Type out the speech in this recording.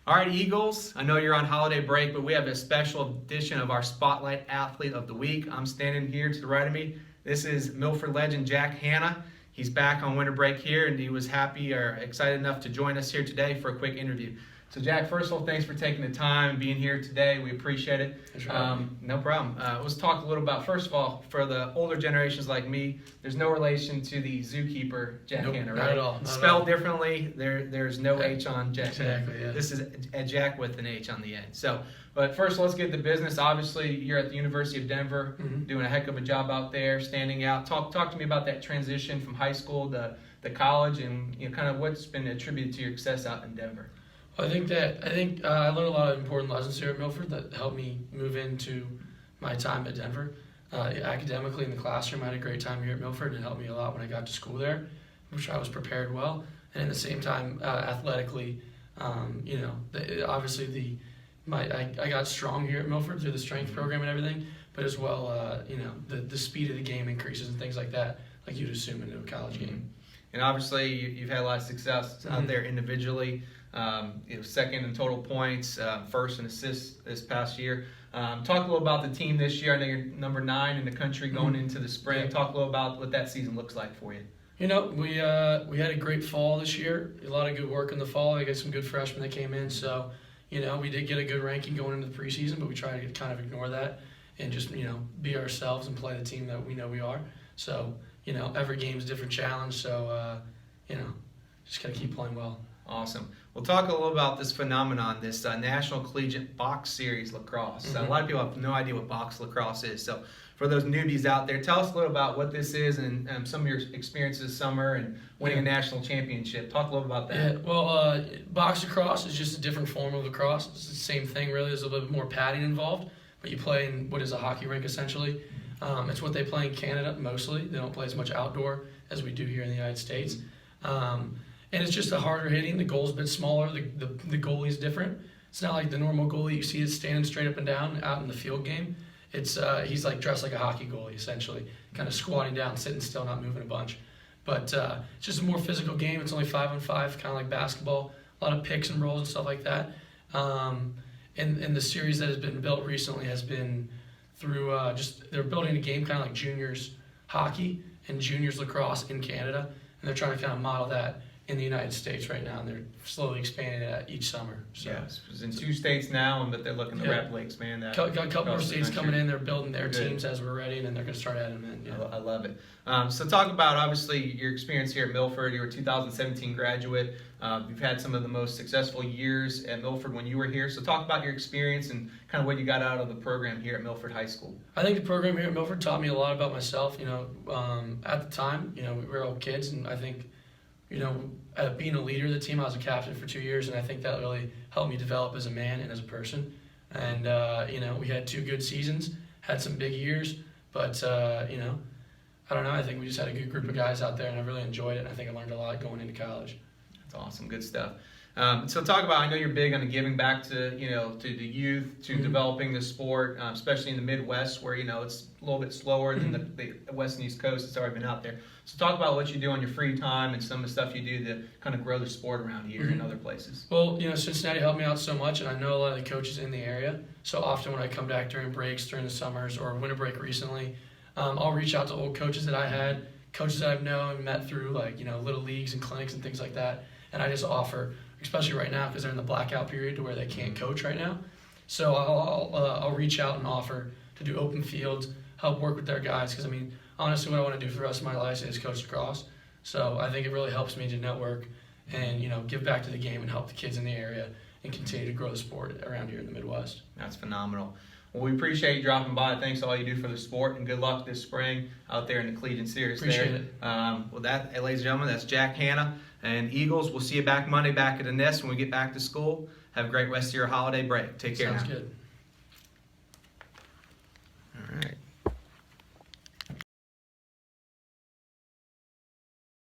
All right, Eagles, I know you're on holiday break, but we have a special edition of our Spotlight Athlete of the Week. I'm standing here to the right of me. This is Milford legend Jack Hanna. He's back on winter break here, and he was happy or excited enough to join us here today for a quick interview. So, Jack, first of all, thanks for taking the time and being here today. We appreciate it. No problem. Let's talk a little about, first of all, for the older generations like me, there's no relation to the zookeeper Jack Hanna, right? Not at all. Spelled differently. There's no H on Jack. Exactly, yeah. This is a Jack with an H on the end. So, but first, let's get to business. Obviously, you're at the University of Denver, doing a heck of a job out there, standing out. Talk to me about that transition from high school to college, and kind of what's been attributed to your success out in Denver. I think I learned a lot of important lessons here at Milford that helped me move into my time at Denver. Academically in the classroom, I had a great time here at Milford, and it helped me a lot when I got to school there, which I was prepared well. And at the same time, athletically, obviously I got strong here at Milford through the strength program and everything, but as well, the speed of the game increases and things like that, like you'd assume in a college game. And obviously, you've had a lot of success out there individually. Second in total points, first in assists this past year. Talk a little about the team this year. I know you're number 9 in the country going into the spring. Yeah. Talk a little about what that season looks like for you. We had a great fall this year. A lot of good work in the fall. I got some good freshmen that came in. So, we did get a good ranking going into the preseason, but we try to kind of ignore that and just, be ourselves and play the team that we know we are. So, every game's a different challenge. So, just got to keep playing well. Awesome. We'll talk a little about this phenomenon, this National Collegiate Box Series Lacrosse. A lot of people have no idea what box lacrosse is. So for those newbies out there, tell us a little about what this is and some of your experiences this summer and winning a national championship. Talk a little about that. Yeah, well, box lacrosse is just a different form of lacrosse. It's the same thing, really. There's a little bit more padding involved, but you play in what is a hockey rink, essentially. It's what they play in Canada, mostly. They don't play as much outdoor as we do here in the United States. And it's just a harder hitting. The goal's a bit smaller. The goalie's different. It's not like the normal goalie you see is standing straight up and down out in the field game. It's he's like dressed like a hockey goalie, essentially, kind of squatting down, sitting still, not moving a bunch. But it's just a more physical game. It's only 5-on-5, kind of like basketball. A lot of picks and rolls and stuff like that. And the series that has been built recently has been through they're building a game kind of like juniors hockey and juniors lacrosse in Canada, and they're trying to kind of model that in the United States right now, and they're slowly expanding it each summer. So. Yes, it's in 2 states now, but they're looking to rapidly expand that. Got a couple more states coming in. They're building their teams as we're ready, and then they're going to start adding them in. Yeah. I love it. So talk about, obviously, your experience here at Milford. You were a 2017 graduate. You've had some of the most successful years at Milford when you were here. So talk about your experience and kind of what you got out of the program here at Milford High School. I think the program here at Milford taught me a lot about myself. At the time, we were all kids, and I think, being a leader of the team, I was a captain for 2 years, and I think that really helped me develop as a man and as a person. And, we had 2 good seasons, had some big years, but, I don't know, I think we just had a good group of guys out there, and I really enjoyed it, and I think I learned a lot going into college. That's awesome. Good stuff. So talk about, I know you're big on the giving back to, to the youth, to developing the sport, especially in the Midwest where, it's a little bit slower than the West and East Coast. It's already been out there. So talk about what you do on your free time and some of the stuff you do to kind of grow the sport around here and other places. Well, Cincinnati helped me out so much, and I know a lot of the coaches in the area. So often when I come back during breaks, during the summers, or winter break recently, I'll reach out to old coaches that I had, coaches that I've known and met through, little leagues and clinics and things like that. And I just offer, especially right now because they're in the blackout period to where they can't coach right now. So I'll reach out and offer to do open fields, help work with their guys, because honestly what I want to do for the rest of my life is coach lacrosse. So I think it really helps me to network and give back to the game and help the kids in the area and continue to grow the sport around here in the Midwest. That's phenomenal. Well, we appreciate you dropping by. Thanks for all you do for the sport, and good luck this spring out there in the Collegiate Series. Appreciate it. Ladies and gentlemen, that's Jack Hanna. And Eagles, we'll see you back Monday back at the nest when we get back to school. Have a great rest of your holiday break. Take care. Sounds good. All right.